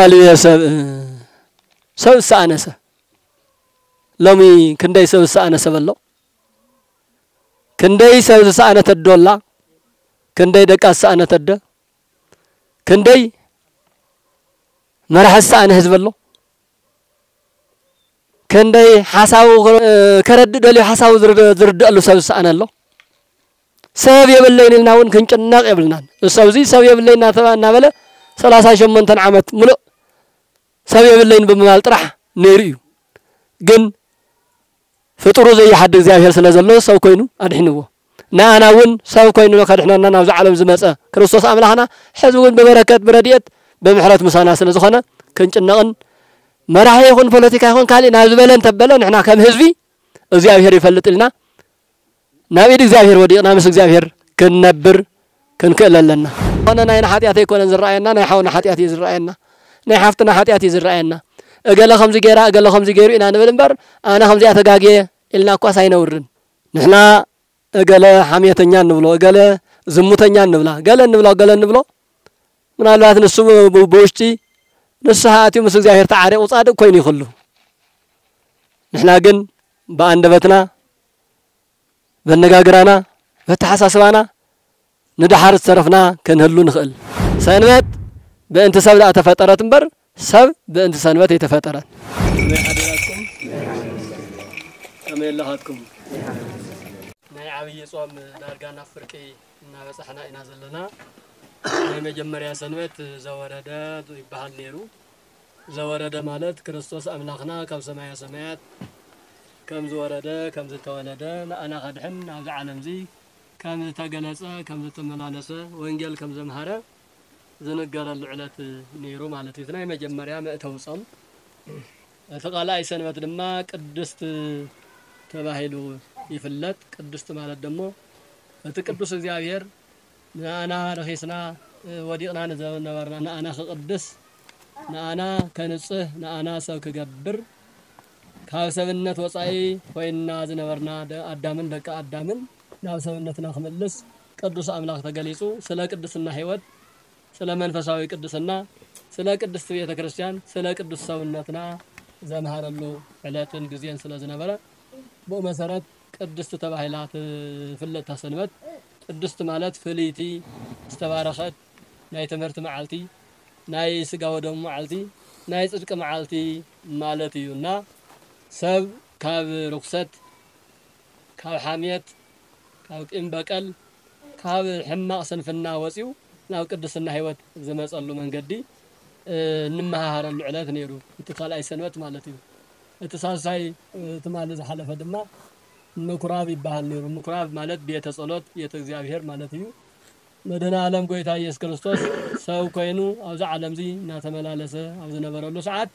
قالوا يا سب سأنسه لومي كندي سب سأنسه بالله كندي سب سأنة الدولة كندي دكا سأنة الد كندي مرح سأنة حزب الله كندي حساو كرد دلي حساو زرد له سب سأنة الله سب يبلين لنا ون كنجناق يبلنا السوزي سب يبلين ناتبعنا بله 38 عامت ملء سب يبلين بمال طرح نيريو جن فطرو زي حد እግዚአብሔር ስለዘለው ሰው ኮይኑ አድሕንዎ ናና ውን ሰው ኮይኑ ከድሕነና ናብ ዘዓለም ዝመጸ ክርስቶስ አምላኽና ሕዝቡን በበረከት በረድኤት በምሕረት ምሳና ስለዝኾነ ክንጭነቕን መራሒ ይኹን ፖለቲካ ይኹን ካሊ ናብ ዝበለን ተበለ ንሕና ከም ህዝቢ እግዚአብሔር ይፈልጥልና ናብ ኢድ እግዚአብሔር ወዲቕና ምስ እግዚአብሔር ክንነብር ክንክእለለና ሆነ ናይና ኃጢአት ይኮነን ዝራአየና ናይ ሓውና ኃጢአት ይዝራአየና ናይ ሓፍትና ኃጢአት ይዝራአየና أجل خمس جيرة أجل خمس جيرو إن أنا بلنبر أنا خمس أتجاجي إلنا قاسين نورن نحنا أجل حمية تنيان نبلا أجل زمو تنيان نبلا أجل نبلا من الله نسوم بوشتي نسهاتي مسك زاهر تعاري وصادق كوين يخلو نحنا جن باندبتنا بالنجاجرانا بالتحساسنا ندحر صرفنا كنهلو نخل سنوات بأنت سبلا تفترات بر سب بأنت سنوات يتفترات حضراتكم أمين لهاتكم ناي عبي صوم دارجانا فرقي نبص إحنا نازلنا ناي مجمريا سنوات زواردا يبحال نيرو زواردا مالت كريستوس أملاخنا كم سمايا سمايات كم زواردا كم زتوالدا أنا خدحن على العالم زي كم زتجلسة كم زتملانسة وإنجيل كم زمهرة زنقر العلات نيرو مالتي ثناي مجمريا مأتوصل فقال أي سنة لما قدست تباهلو يفلت قدست مالت دمو فتقدس እግዚአብሔር أنا رخيصنا وديقنا نبرنا أنا خقدس أنا كنصه أنا سو كجبر كاسبنت وصاي وإن زنبرنا أدامن دك أدامن ناسبنتنا خملس قدس أملاك تجلسو سلا قدسنا حيوت سلا منفساوي قدسنا سلا قدس بيت كريستيان سلا قدس سونتنا زمهر له علاتن غزيان سلا زنبره بو مسارات قدست تباهلات فلت سنبت قدست مالت فليتي استبارخت ناي تمرت معالتي ناي سغا ودم معالتي ناي صدق معالتي مالتيونا سب كاب رخصت كاب حاميت كاب انبقل كاب حماق سنفنا وصيو ناو قدسنا حيوت زمصلو منغدي نمهار العلات نيرو انتقال اي سنوات مالتي اتصاصاي تمالز حلفه دما مكراب يبحال نيرو مكراب مالت بيت صلوت بيت እግዚአብሔር مالتيو مدنا عالم قويتا ኢየሱስ ክርስቶስ ሰው ኮይኑ አብዛ ዓለም ዚ ናተመላለሰ አብዛ ነበረሉ ሰዓት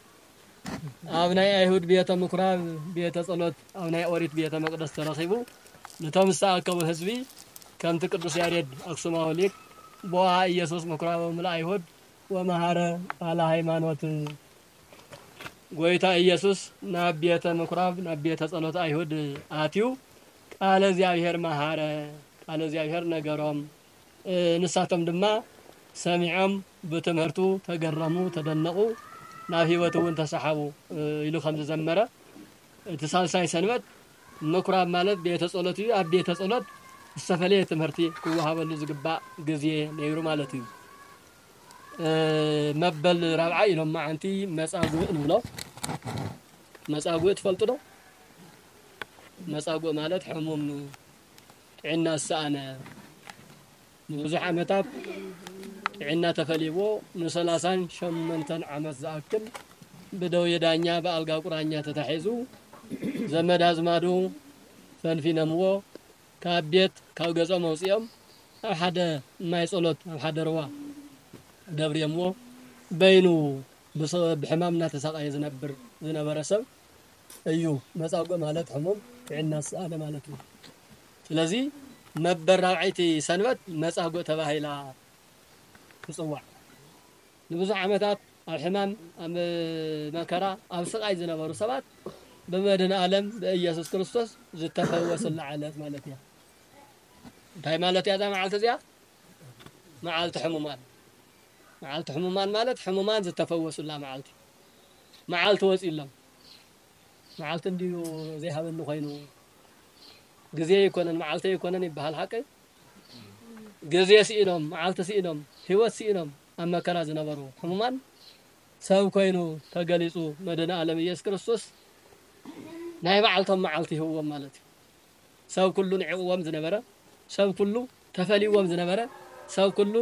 አብናይ አይሁድ ቤተ ምኩራብ ቤተ ጸሎት አብናይ ኦሪት ቤተ መቅደስ ተረኺቡ ለተምሳከው ህዝቢ ከምት ቅዱስ ያሬድ አክሱማዊ ሊቅ ቦአ ኢየሱስ ምኩራብ ምላ አይሁድ ወመሃረ አለ ሃይማኖት ጎይታ ኢየሱስ ናቤተ ምኩራብ ናቤተ ጸሎት አይሁድ አቲው ቃለ እግዚአብሔር መሃረ ቃለ እግዚአብሔር ነገሮም ንሳተም ድማ ሰሚዖም በትምህርቱ ተገረሙ ተደነቁ ናብ ህይወቱን ተሰሐቡ ኢሉ ከም ዘመረ ተሳልሳይ ሰንበት ምኩራብ ማለት ቤተ ጸሎት እዩ ኣብ ቤተ ጸሎት ዝተፈለየ ትምህርቲ ክወሃበሉ ዝግባእ ግዜ ነይሩ ማለት እዩ መበል ራብዓ ኢሎም ማዓንቲ መጻጉዕ ንብሎ መጻጉዕ ትፈልጡ ዶ መጻጉዕ ማለት ሕሙም ጥዕና ሰአነ ብዙሕ ዓመታት ጥዕና ተፈሊቦ ን38 ዓመት ዝኣክል በደው የዳኛ በአልጋ ቁራኛ ተታሒዙ ዘመድ አዝማዱ ፈንፊነምዎ ካብ ቤት ካብ ገጾም መውጽኦም ኣብ ሓደ ማይ ጸሎት ኣብ ሓደ ሩባ ደብርየምዎ በይኑ ብሕማምና ተሰቃየ ዝነበረ ሰብ እዩ መጻጉዕ ማለት ሕሙም ጥዕና ሰአነ ማለት ነው ስለዚህ መበራዓይቲ ሰንበት መጻጉዕ ተባሂላ ትጽዋዕ ንብዙ ዓመታት ኣብ ሕማም ኣብ መከራ ኣብ ስቃይ ዝነበሩ ሰባት በመድን ዓለም በኢየሱስ ክርስቶስ ዝተፈወሰሉ ዓለት ማለት እዩ እንታይ ማለት ያ መዓልቲ እዚኣ መዓልቲ ሕሙማት معالت حمومان مالت حمومان زتفوسوا لا معالتي معالت وصيلهم معالت انديو زي هابن خوينو غزي يكونن معالت يكونن يبحال حق غزي سينهم معالت سينهم هيوت سينهم اما كرا زنبرو حمومان سب كوينو تغليصو مدنا عالم ኢየሱስ ክርስቶስ ናይ ባዓልቶም ማዓልቲ ህዎም ማለት ሰብ ኩሉ ንዕውዎም ዝነበረ ሰብ ኩሉ ተፈሊዎም ዝነበረ ሰብ ኩሉ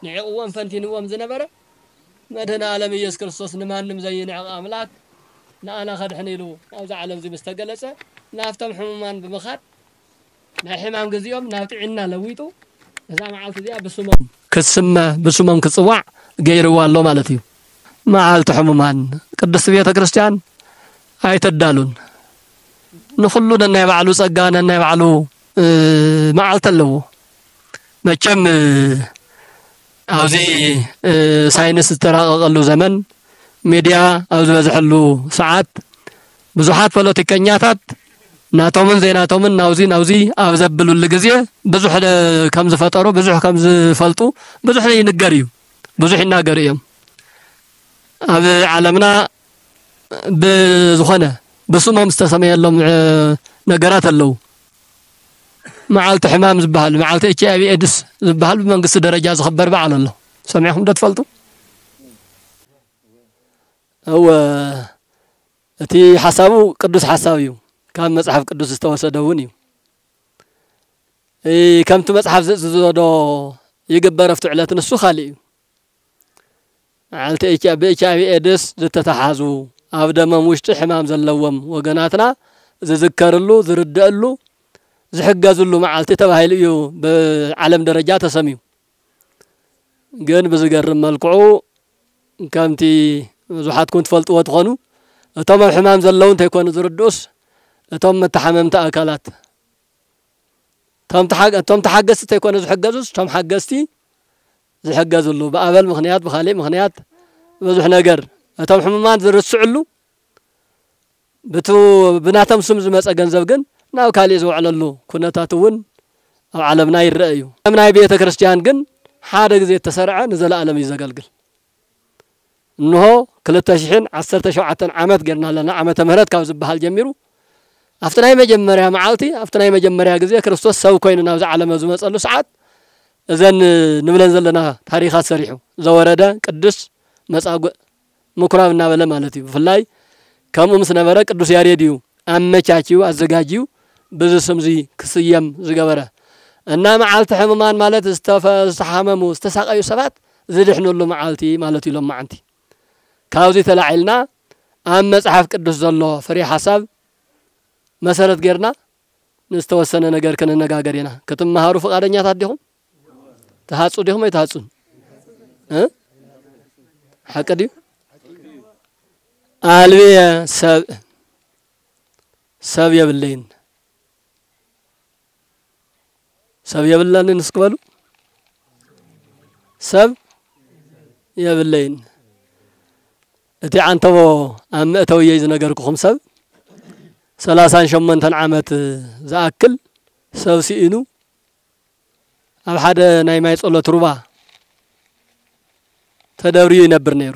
ንዕውዎም ፈንቲንዎም ዝነበረ መድህና ዓለም ኢየሱስ ክርስቶስ ንማንም ዘይንዕቕ አምላክ ንኣና ኸድሕን ኢሉ ኣብዚ ዓለም እዚ ምስተገለጸ ናፍቶም ሕሙማን ብምኻድ ናይ ሕማም ግዚኦም ናብ ጥዕና ለዊጡ እዛ መዓልቲ እዚኣ ብስሞም ክስመ ብስሞም ክጽዋዕ ገይርዋ ኣሎ ማለት እዩ معالت حمومان قدس بيت ክርስቲያን አይተዳሉን ንኹሉ ነናይ ባዕሉ ጸጋና ነናይ ባዕሉ معالت አለው መቸም አውዚ ሳይንስ ተራቀቀሉ ዘመን ሚዲያ አውዚ በዝሕሉ ሰዓት ብዙሓት ፖለቲከኛታት ናቶምን ዘይናቶምን ናውዚ አብዘብሉል ጊዜ ብዙሕ ከም ዝፈጠሩ ብዙሕ ከም ዝፈልጡ ብዙሕ ይንገር እዩ ብዙሕ ይናገር እዮም ኣብ ዓለምና በዝኾነ በሱማም ዝተሰመየሎም ነገራት አለው معالت حمام ዝባሃል معالت HIV ኤድስ ዝባሃል በመንግስት ደረጃ ዝኽበር በዓል ኣሎ ሰሚዕኩም ደትፈልጡ هو እቲ ሐሳቡ ቅዱስ ሐሳብ እዩ ካብ መጽሐፍ ቅዱስ ዝተወሰደውን እዩ ከምቲ መጽሐፍ ዝዘዶ ይግበር after ዕለት ንሱ खाሊ እዩ معالت HIV ኤድስ ዝተተሓዙ ኣብ ደመም ውሽጢ ሕማም ዘለዎም ወገናትና ዝዝከርሉ ዝርዳሉ ዝሕገዝሉ معالت ተባሂሉ እዩ በዓለም ደረጃ ተሰሚዩ ግን ብዝገርም መልክዑ ከምቲ ብዙሓትኩም ትፈልጥዎ ትኾኑ እቶም ሕማም ዘለውን እንተይኮኑ ዝርዱስ እቶም መተሓመምቲ ኣካላት እቶም ተሓገዝቲ እንተይኮኑ ዝሕገዙስ እቶም ሓገዝቲ ዝሕገዝሉ በአበል ምኽንያት በኻሊእ ምኽንያት ብዙሕ ነገር እቶም ሕሙማን ዝርስዕሉ ብናቶም ስም ዝመፀ ገንዘብ ግን ናብ ካሊእ ዝውዕለሉ ኩነታትውን ኣብ ዓለምና ይረአዩ ኣብ ናይ ቤተ ክርስቲያን ግን ሓደ ግዜ ተሰርዐ ንዘለዓለም ይዘገልግል እንሆ 2017 ዓመት ገርና ለና ዓመተ ምህረት ካብ ዝባሃል ጀሚሩ ኣብቲ ናይ መጀመርያ መዓልቲ ኣብቲ ናይ መጀመርያ ግዜ ክርስቶስ ሰብ ኮይኑ ናብ ዓለም ዝመፀሉ ሰዓት እዘን ንብለን ዘለና ታሪኻት ሰሪሑ ዘወረደ ቅዱስ መጻጉዕ ምኩራብ እናበለ ማለት እዩ ፍላይ ከምኡ ምስ ነበረ ቅዱስ ያሬድ እዩ ኣመቻችው ኣዘጋጅው ብዙ ስምዚ ክስየም ዝገበረ እና معالت ሕሙማን ማለት ዝተሓመሙ ዝተሳቀዩ ሰባት ዝድሕኑሉ معالቲ ማለት ኢሎም ማዓንቲ ካብዚ ተላዒልና ኣብ መጽሐፍ ቅዱስ ዘሎ ፍሪ ሐሳብ መሰረት ገርና ንስተወሰነ ነገር ከነጋገር ኢና ክትመሃሩ ፈቃደኛታት ዲኹም ተሃጹ ዲኹም አይተሃጹን حقدي አልቢየ ሰብ የብለይን ሰብ የብለን ንስክበሉ ሰብ የብለይን እቲ አንተቦ አመተው ይዝነገርኩም ሰብ 38 ዓመት ዝአክል ሰብ ሲኢኑ ኣብ ሓደ ናይ ማይ ጸሎት ሩባ ተደብሪዩ ይነብር ነይሩ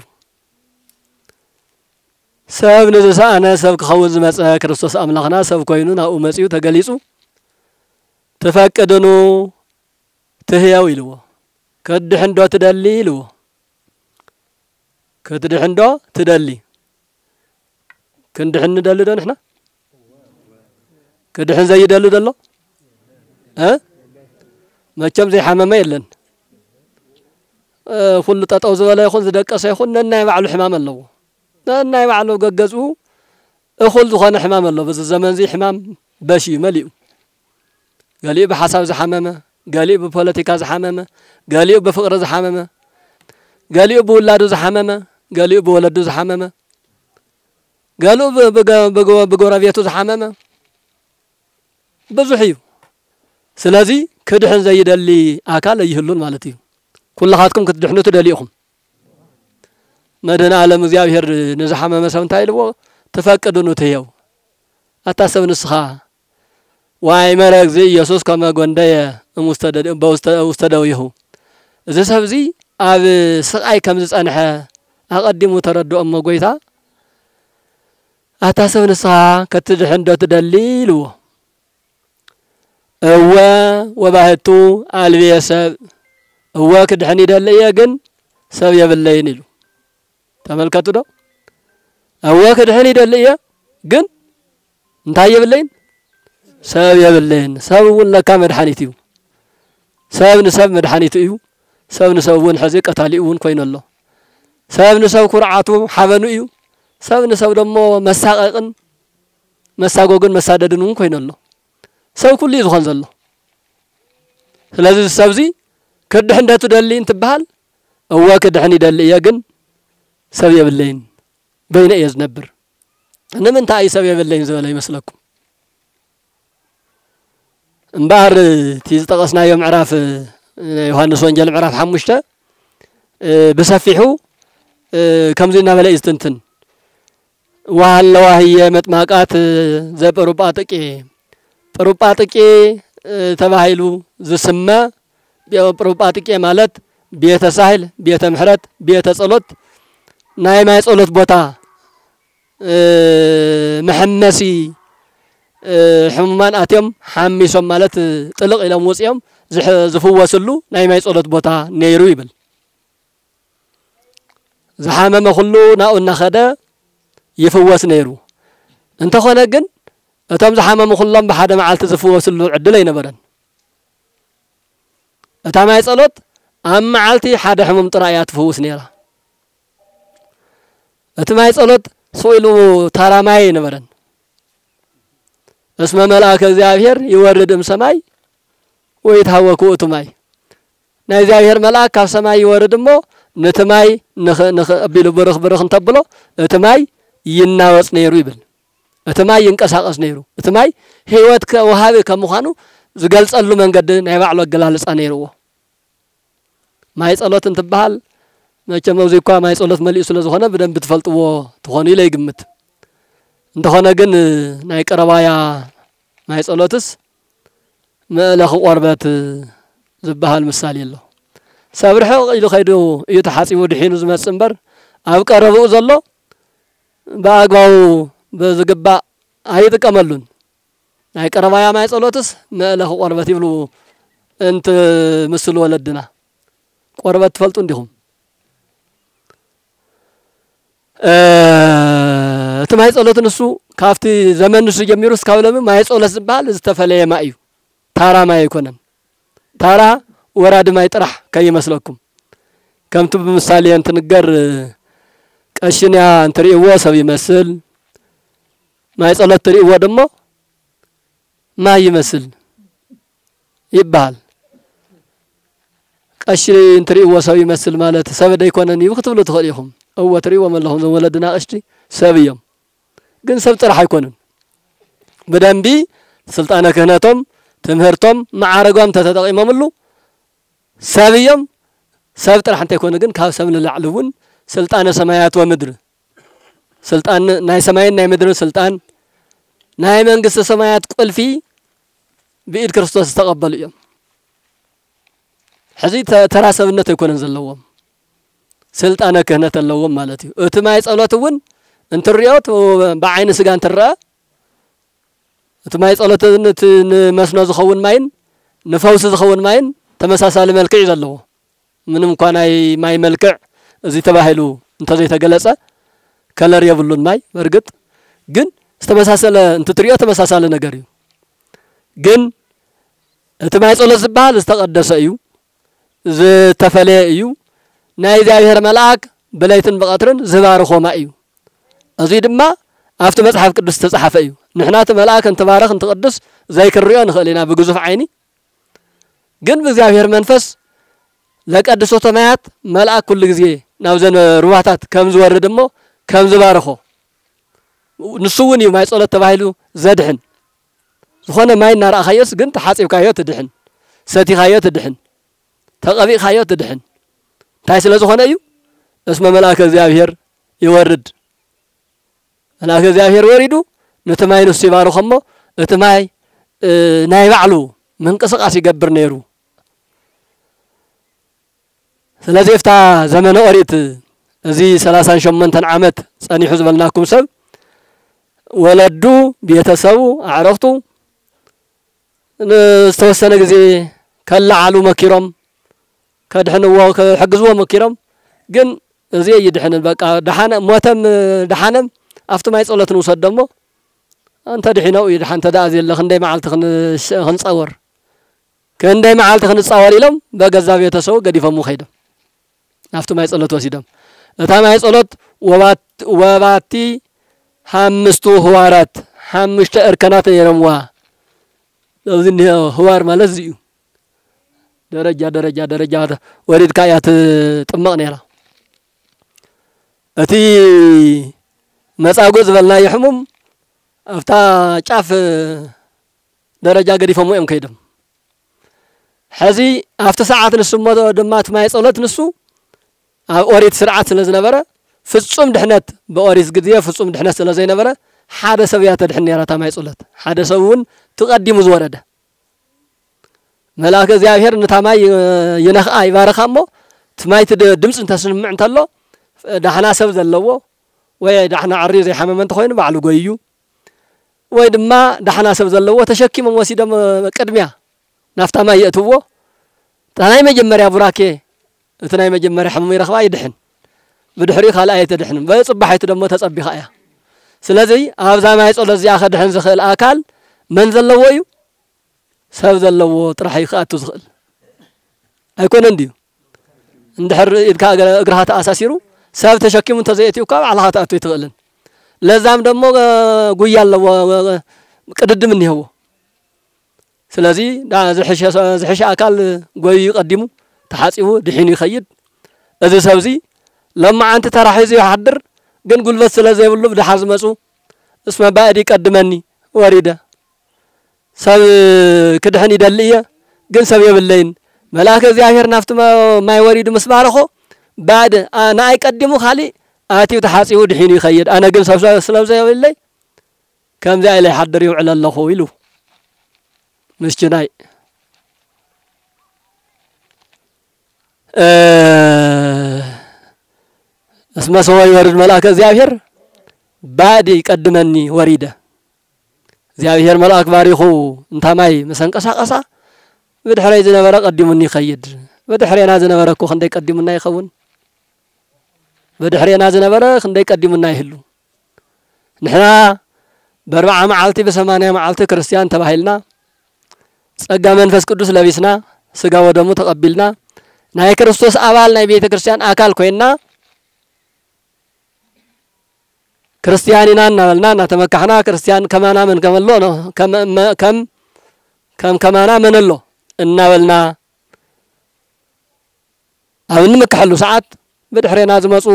ሰብ ንዝሳኣነ ሰብ ክኸውን ዝመፀ ክርስቶስ ኣምላኽና ሰብ ኮይኑ ናብኡ መጺኡ ተገሊጹ ተፈቀደኑ ትህያው ኢልዎ ከድሕንዶ ትደሊ ኢልዎ ከድሕንዶ ትደሊ ክንድሕን ንደሊ ዶ ንሕና ከድሕን ዘይደሊ ደሎ መቸም ዘይሓመመ የለን ኩሉ ጠጠው ዝበለ ይኹን ዝደቀሰ ይኹን ነናይ ባዕሉ ሕማም ኣለዎ ነናይ ባዕሉ ገገዝኡ እኹል ዝኾነ ሕማም ኣሎ በዚ ዘመን እዚ ሕማም በሺ መሊኡ ገሊኡ ብሓሳብ ዝሓመመ ገሊኡ ብፖለቲካ ዝሓመመ ገሊኡ ብፍቅሪ ዝሓመመ ገሊኡ ብውላዱ ዝሓመመ ገሊኡ ብወለዱ ዝሓመመ ገሊኡ ብጎረቤቱ ዝሓመመ ብዙሕ እዩ ስለዚ ክድሕን ዘይደሊ ኣካል ይህሉን ማለት እዩ ኩላኻትኩም ክትድሕኑ ትደሊኹም መድህና ዓለም እግዚአብሔር ንዝሓመመ ሰብ እንታይ ኢልዎ ተፈቅዱኑ ትህየው ኣታሰብ ንስኻ ዋይ መረግ ኢየሱስ ከመ ጎንደየ ውስተደውይሁ እዚ ሰብ እዚ أب سقاي كم زانها أقدمه تردو أم قويتا أتاسو نسها كتدحن دو تدليلو هو وبهتو ألبي سب هو كدحني دليا جن سب يبلين له تملكتو ده هو كدحني دليا جن انتهى يبلين سب يبلين سب ولا كامل حنيتيو سب نسب مدحنيتيو سب نسبون حزق قتاليون كوين الله سب نسب كرعاتو حبنو ايو سب نسب دمو مساققن مساقوقن مساددنون كوين الله سب كل يزخن زلو سلازي السبزي كدحن داتو دالي انت بحال هو كدحن يدالي ياقن سب يبلين بين ايز نبر انا من تاي سب يبلين زولا يمسلكم انبار تيز تقصنا يوم عراف يوحنس وانجل عراف حمشته بسفيحو كم زينا بلا يستنتن وهالله هي متماقات زي بروباتقي تباهيلو زسما بروباتقي مالت بيت ساحل بيت محرت بيت صلوت ناي ماي صلوت بوتا محمسي حمان اتيم حميسم مالت طلق الى موصيم زفوسلو ناي ماي صلوت بوتا نيرو يبل زحامه كله ناؤنا خدا يفوس نيرو انت خونه جن اتم زحامه كلهم بحد معالت زفوسلو عدل ينبرن اتا ماي صلوت ام معالتي حد حمم طرايات فوس نيرا اتا ماي صلوت سويلو تاراماي ينبرن اسم ملاك እግዚአብሔር ይወርድም ሰማይ ወይታወኩ እቱማይ ናይ እግዚአብሔር መላክ ካብ ሰማይ ይወርድሞ ነተማይ ነኸ አቢሉ በረኽ እንተብሎ እቱማይ ይናወጽ ነይሩ ይብል እቱማይ ይንቀሳቀስ ነይሩ እቱማይ ህይወት ከወሃብ ከመዃኑ ዝገልጸሉ መንገድ ናይ ባዕሉ አገላለጻ ነይሩዎ ማይ ጸሎት እንትበሃል መቸም ወዚኳ ማይ ጸሎት መልኡ ስለዝኾነ በደንብ ትፈልጥዎ ትኾኑ ኢለ ይግምት እንደሆነ ግን ናይ ቀረባያ ማይ ጸሎትስ መለኽ ቆርበት ዝባሃል ምሳሌ የለው ሰብርሕ ኢሉ ኸይዱ እዩ ተሓጺቡ ድሒኑ ዝመጽ እምበር ኣብ ቀረብኡ ዘሎ በአግባው በዝግባእ ኣይጥቀመሉን ናይ ቀረባያ ማይ ጸሎትስ መለኽ ቆርበት ይብሉ እንት ምስል ወለድና ቆርበት ትፈልጡ እንዲሁም ማይ ጸሎት ንሱ ካፍቲ ዘመን ንሱ ጀሚሩስ ካብለም ማይ ጸሎት ዝባል ዝተፈለየ ማዩ ታራ ማይ ይኮነን ታራ ወራድ ማይ ጥራሕ ከይመስለኩም ከምቱ በምሳሌ እንትንገር ቀሽንያ እንትሪእዎ ሰብ ይመስል ማይ ጸሎት ትሪእዎ ደሞ ማይ ይመስል ይባል ቀሽ እንትሪእዎ ሰብ ይመስል ማለት ሰብ ደይኮነን ይብክትብሉ ትኸሊኹም أو تريوا من لهم ولدنا أشتي سبيهم جن سب ترى حيكونن بدن بي سلطانة كهنتهم تمهرتهم مع رجوم تتدقي مملو سبيهم سب ترى حتى يكون جن كاو سمن العلون سلطانة سمايات ومدر سلطان ناي سماين ناي مدر سلطان ناي من قصة سمايات قل في بإيد كريستوس استقبل يوم حزي ترى سبنة يكون نزلوهم سلطانة كهنة اللوم مالتي اتماي صلاتون انت الرياض بعين سغان ترى اتماي صلاتون مسنو زخون ماين نفوس زخون ماين تمساسال ملكع زلو منم كان ماي ملكع زي تباهلو انت زي تغلصه كلر يبلون ماي برغط ግን استمساسل انت تريا تمساسال ነገር እዩ ግን اتماي صلات ዝባል ዝተቀደሰ እዩ ዝተፈለየ እዩ ናይ እግዚአብሔር መልአክ በላይትን በቀትርን ዝባርኾ ማእዩ እዚ ድማ አፍተ መጽሐፍ ቅዱስ ተጻሐፈ እዩ ንሕናተ መልአክ እንተባረኽ እንተቀድስ ዘይክርዮ ንኸለና በግዙፍ ዓይኒ ግን በእግዚአብሔር መንፈስ ለቀድሶ ተማያት መልአክ ኩሉ ግዜ ናብ ዘነ ሩባታት ከም ዝወርድ ደሞ ከም ዝባርኾ ንሱውን እዩ ማይ ጸሎት ተባሂሉ ዘድሕን ዝኾነ ማይ ናራእኻዮስ ግን ተሓጺብካዮ ትድሕን ሰቲኻዮ ትድሕን ተቐቢኻዮ ትድሕን ታይስ ለዝኾነ እዩ እስመ መልአከ እግዚአብሔር ይወርድ መልአከ እግዚአብሔር ወሪዱ ነተማይ ንሱ ይባርኾሞ እተማይ ናይ ባዕሉ መንቀሳቀስ ይገብር ነይሩ ስለዚህ ፍታ ዘመነ ኦሪት እዚ 38 ዓመት ጸኒሑ ዝበልናኩም ሰብ ወለዱ ቤተሰቡ አዕረፍቱ ዝተወሰነ ጊዜ ከላዓሉ መኪሮም ከድሕንዎ ከሕግዝዎ መኪሮም ግን እዚ ይድሕን በቃ ደሓነ ሞተም ደሓነም አፍቱ ማይ ጸሎት ንውሰድ ደሞ አንተ ድሒነው ይድሓን ተዳዚ የለ ክንደይ መዓልቲ ክንጻወር ክንደይ መዓልቲ ክንጻወር ኢሎም በገዛ ቤተሰቡ ገዲፈሙ ኸይዶም አፍቱ ማይ ጸሎት ወሲዶም እታ ማይ ጸሎት ወባቲ ሓምስቱ ህዋራት ሓምሽተ እርከናት የረምዋ እዚን ህዋር ማለት እዩ ደረጃ ወሪድካ ያት ጥምቅ ነራ እቲ መጻጉዕ ዝበልና ይሕሙም አፍታ ጫፍ ደረጃ ገዲፈሙ እዮም ከይዶም ሕዚ አፍተ ሰዓት ንስሞ ድማት ማይ ጸሎት ንሱ ኦሪት ስርዓት ስለዝነበረ ፍጹም ድሕነት በኦሪት ጊዜ ፍጹም ድሕነት ስለዘይነበረ ሓደ ሰብ ያተድሕን ነራታ ማይ ጸሎት ሓደ ሰብውን ተቀዲሙ ዝወረደ መላእክት እግዚአብሔር ንታማይ ይነኽአ ይባረኻሞ ትማይት ድምጽ እንተስምዕ እንተሎ ዳሕና ሰብ ዘለዎ ወይ ዳሕና ዓሪ ዘይሐመመ እንተኮይኑ ባዕሉ ጎዩ ወይ ድማ ዳሕና ሰብ ዘለዎ ተሸኪሞም ወሲዶም ቅድሚያ ናፍታማ ይእትዎ ታናይ መጀመሪያ ቡራኬ እትናይ መጀመሪያ ሕመም ይረኽባ ይድሕን ብድሕሪ ካልኣይ ተድሕን በጽባሕይቱ ደሞ ተጸቢኻ እያ ስለዚህ ኣብዛ ማይ ጸሎት እዚኣ ከድሕን ዝኽእል ኣካል መን ዘለዎ እዩ ሰብ ዘለዎ ጥራሕ ይኽኣቱ ዝኽእል ኣይኮነን ድዩ እንድሕር ኢድካ እግርኻ ተኣሳሲሩ ሰብ ተሸኪሙ እንተዘይእትዩ እኳ ባዕልኻ ተኣቱ ይትኽእልን ለዛም ደሞ ጉያ ኣለዎ ቅድድም እኒሄዎ ስለዚህ ዝሕሽ ኣካል ጎዩ ይቀዲሙ ተሓጺቡ ድሒኑ ይኸይድ እዚ ሰብዚ ለማ አንተ ተራሒዙ ይሓድር ግን ጉልበት ስለዘይብሉ ብድሓር ዝመጹ እስመ ባዕዲ ይቀድመኒ ወሪደ ሰብ ክድሕን ይደልየ ግን ሰብ የብለይን መላእክት እግዚአብሔር ናፍት ማይ ወሪዱ መስባረኾ ባዕድ አና አይቀድሙ ካሊ አቲው ተሓጺቡ ድሒኑ ይኸይድ አነ ግን ሰብ ስለዘይብለይ ከምዚ አይለ ይሓድር ይውዕል ኣለኹ ኢሉ ምስኪናይ اسمه سوى يورد ملاك እግዚአብሔር ባዲ ይቀድመኒ ወሪደ እግዚአብሔር መላክ ባሪኹ እንታማይ መሰንቀሳቀሳ በድሕረይ ዝነበረ ቀድሙኒ ይኸይድ በድሕረና ዝነበረ እኮ ክንደይ ቀድሙና ይኸውን በድሕረና ዝነበረ ክንደይ ቀድሙና ይህሉ ንሕና በ40 መዓልቲ በ80 መዓልቲ ክርስቲያን ተባሂልና ጸጋ መንፈስ ቅዱስ ለቢስና ስጋ ወደሙ ተቀቢልና ናይ ክርስቶስ አባል ናይ ቤተ ክርስቲያን አካል ኮይና ክርስቲያንና እናበልና እናተመካሕና ክርስቲያን ከማና ምን ከመሎ ነው ከማና መንሎ እናበልና አሁን መከሐሉ ሰዓት በድሕሬና ዝመጹ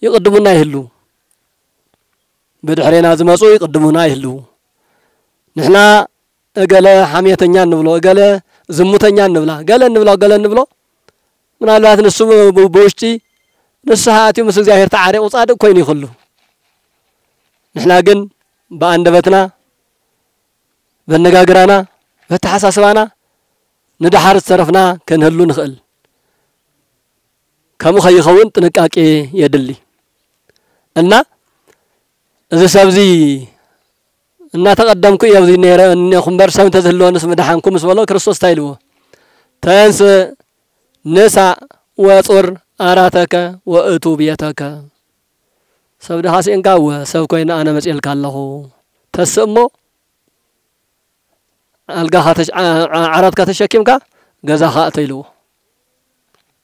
ይقدሙና ይህሉ በድሕሬና ዝመጹ ይقدሙና ይህሉ ንሕና እገለ ሐሜተኛ እንብሎ እገለ ዝሙተኛ እንብላ ገለ እንብሎ ምናልባት ንሱ በውሽጢ ንስሃቲው ምስ እግዚአብሔር ተዓሪቁ ጻድቅ ኮይኑ ይኽሉ ንሕና ግን በአንደበትና በነጋግራና በተሐሳስባና ንድሓር ተረፍና ከንህሉ ንኽእል ከም ኸይኸውን ጥንቃቄ የድሊ እና እዚ ሰብዚ እና ተቀደምኩ የብዚ ነረ ንኹምበር ሰምተ ዝህልወንስ መድሓንኩም ምስ በሎ ክርስቶስ ታይልዎ ተንስ ነሳ ወጾር አራተከ ወእቱ ቤተከ ሰብደ ሐሴንካ ወሰብ ኮይና አነ መጽልካ አለሁ ተሰሞ አልጋኻ ዓራትካ ተሸኪምካ ገዛኻ አተይልዎ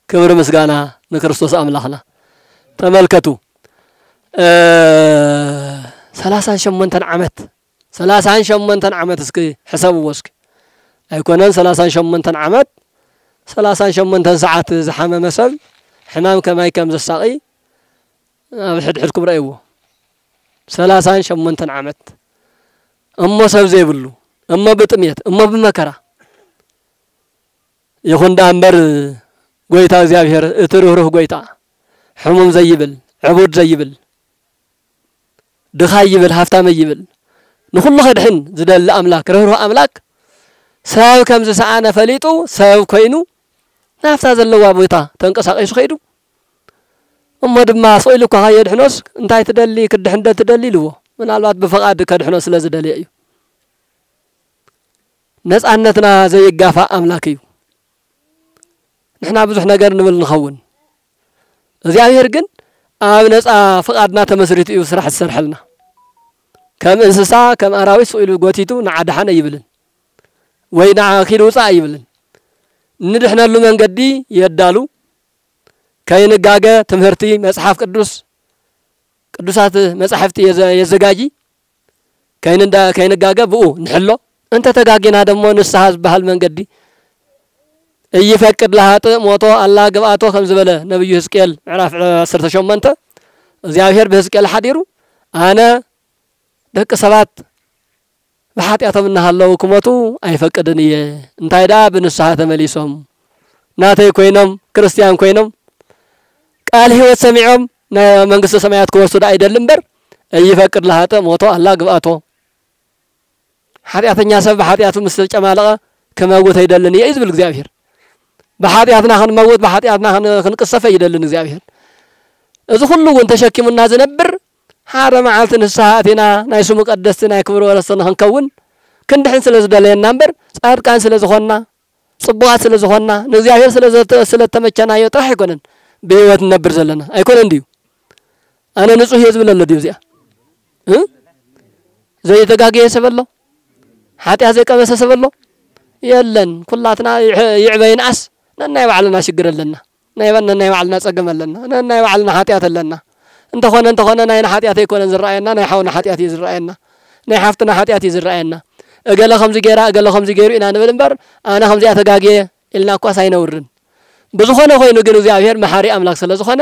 ክብር ምስጋና ንክርስቶስ አምላኽና ተመልከቱ 38 ዓመት እስኪ حساب ወስክ አይኮነን 38 ዓመት 38 ሰዓት ዝሐመመ ሰብ ሕማም ከማይ ከም ዘሳቂ ብሕድሕድኩም ረእይዎ 38 ዓመት እሞ ሰብ ዘይብሉ እሞ ብጥሜት እሞ በመከራ ይኹን ዳንበር ጎይታ እግዚአብሔር እትሩህ ጎይታ ሕሙም ዘይብል ዕቡድ ዘይብል ድኻይ ይብል ሃፍታም ይብል ንኹሉ ኸድሕን ዝደል አምላክ ርህሩህ አምላክ ሰብ ከም ዝሰአነ ፈሊጡ ሰብ ኮይኑ نافتا زلوا بوتا تنقساقيسو خيدو اما دما سويلو كا يدحنوس انتاي تدلي كدحنده تدلي لو منالبات بفقاد كدحنوس لزدلي ايو نصانتنا زي يغافا املاكيو نحنا بزح ነገር ንብል ንኸውን እግዚአብሔር ግን ኣብ ነፃ ፍቃድና ተመስሪቱ እዩ ስራሕ ዝሰርሐልና ከም እንስሳ ከም አራዊት ስኢሉ ጎቲቱ ንዓዳሓነ ይብልን ወይ ንዓኺሉ ውፃ ይብልን ንድሕነሉ መንገዲ የዳሉ ከይንጋገ ትምህርቲ መጽሐፍ ቅዱሳት መጽሐፍቲ የዘጋጂ ከይንጋገ ብኡ ንሕሎ እንተ ተጋጊና ደሞ ንስሐ ዝበሃል መንገዲ እይፈቅድ ለሃጥ ሞቶ አላ ግባቶ ከም ዝበለ ነብዩ ሕዝቅኤል ምዕራፍ 18 እግዚአብሔር በሕዝቅኤል ሓዲሩ አነ ደቅ ሰባት በኃጢአቶም እናሃለው ኩመቱ አይፈቅድን እየ እንታይዳ በንስሐ ተመሊሶም ናተይ ኮይኖም ክርስቲያን ኮይኖም ቃል ህይወት ሰሚዖም መንግስተ ሰማያት ከወሰዱ አይደለም በር እይፈቅድ ለሃጥ ሞቶ አላ ግባቶ ኃጢአተኛ ሰብ በኃጢአቱ መስጨማለቀ ከመውት አይደለም እየ ይዝብል እግዚአብሔር በኃጢአትና ኸንመውት በኃጢአትና ኸንቅሰፈ ይደልን እግዚአብሔር እዚ ሁሉ ወን ተሸኪሙና ዝነብር ሓደ መዓልት ንስሓቲና ናይ ስሙ ቀደስትና ይክብሩ ወለሰና ኸንከውን ክንድሕን ስለዝደለየና እምበር ጻድቃን ስለዝኾንና ጽቡቃት ስለዝኾንና ንእግዚአብሔር ስለተመቸና ጥራሕ አይኮነን በህይወት ነብር ዘለና አይኮነን እንዲዩ አነ ንጹህ የዝብለለ ዲዩ እዚያ ዘይተጋገየ ሰበሎ ኃጢአት ዘይቀመሰ ሰበሎ የለን ኩላትና ይዕበይናስ ነናይ ባዕልና ሽግር ኣለና ናይ ባዕልና ጸገም ኣለና ነናይ ባዕልና ኃጢአት ኣለና እንተኾነ ናይ ኃጢአት አይኮነን ዝራአየና ናይ ሓውና ኃጢአት ይዝራአየና ናይ ሓፍትና ኃጢአት ይዝራአየና እገለ ከምዚ ገይሩ ኢና ንብል እምበር አነ ከምዚ ተጋገየ ኢልና እኳ ሳይነውርን ብዙኾነ ኮይኑ ግን እግዚአብሔር መሐሪ አምላክ ስለዝኾነ